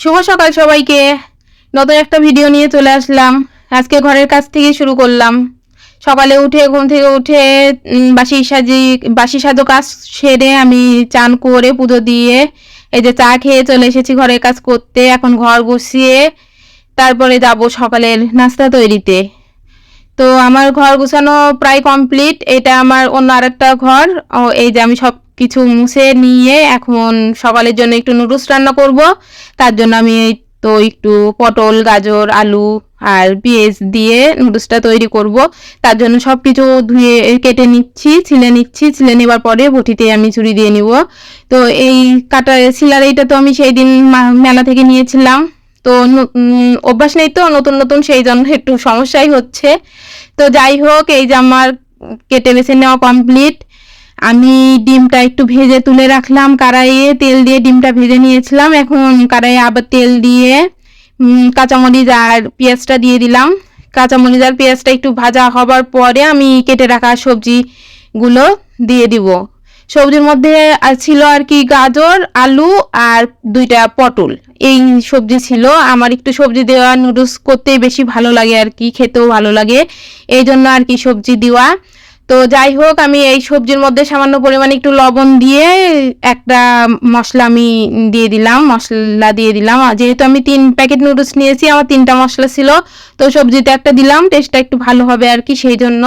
শুভ সকাল সবাইকে। নতুন একটা ভিডিও নিয়ে চলে আসলাম। আজকে ঘরের কাজ থেকে শুরু করলাম। সকালে উঠে ঘুম থেকে উঠে বাসি সাজো কাজ সেরে আমি চান করে পুজো দিয়ে এই যে চা খেয়ে চলে এসেছি ঘরের কাজ করতে। এখন ঘর গুছিয়ে তারপরে যাব সকালের নাস্তা তৈরিতে। তো আমার ঘর গুছানো প্রায় কমপ্লিট। এটা আমার অন্য আরেকটা ঘর। এই যে আমি সব কিছু মুছে নিয়ে এখন সকালের জন্য একটু নুডলস রান্না করব। তার জন্য আমি তো একটু পটল, গাজর, আলু আর পেঁয়াজ দিয়ে নুডলসটা তৈরি করব। তার জন্য সব কিছু ধুয়ে কেটে নিচ্ছি, ছিলে নেবার পরে বটিতে আমি ছুরি দিয়ে নিব। তো এই শিলার এইটা তো আমি সেই দিন মেলা থেকে নিয়েছিলাম। তো অভ্যাস নেই তো নতুন নতুন, সেই জন্য একটু সমস্যাই হচ্ছে। তো যাই হোক, এই যে আমার কেটে বেছে নেওয়া কমপ্লিট। আমি ডিমটা একটু ভেজে তুলে রাখলাম কড়াইয়ে, তেল দিয়ে ডিমটা ভেজে নিয়েছিলাম। এখন কড়াইয়ে আবার তেল দিয়ে কাঁচামরিচ আর পেঁয়াজটা দিয়ে দিলাম। কাঁচামরিচ আর পেঁয়াজটা একটু ভাজা হবার পরে আমি কেটে রাখা সবজিগুলো দিয়ে দিব। সবজির মধ্যে ছিল আর কি গাজর, আলু আর 2টা পটল। এই সবজি ছিল। আমার একটু সবজি দেওয়া নুডলস করতেই বেশি ভালো লাগে আর কি, খেতেও ভালো লাগে, এই জন্য আর কি সবজি দেওয়া। তো যাই হোক, আমি এই সবজির মধ্যে সামান্য পরিমাণে একটু লবণ দিয়ে একটা মশলা আমি মশলা দিয়ে দিলাম। যেহেতু আমি 3 প্যাকেট নুডলস নিয়েছি, আমার 3টা মশলা ছিল। তো সবজিতে একটা দিলাম, টেস্টটা একটু ভালো হবে আর কি, সেই জন্য।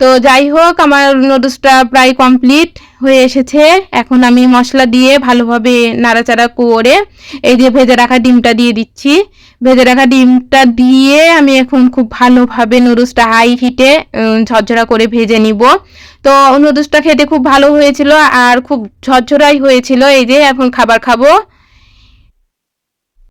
তো যাই হোক, আমার নুডলসটা প্রায় কমপ্লিট হয়ে এসেছে। এখন আমি মশলা দিয়ে ভালোভাবে নাড়াচাড়া করে এই যে ভেজে রাখা ডিমটা দিয়ে দিচ্ছি। ভেজে রাখা ডিমটা দিয়ে আমি এখন খুব ভালোভাবে নুডলসটা হাই হিটে ঝরঝরা করে ভেজে নিব। তো নুডলসটা খেতে খুব ভালো হয়েছিল আর খুব ঝরঝরাই হয়েছিল। এই যে এখন খাবার খাবো।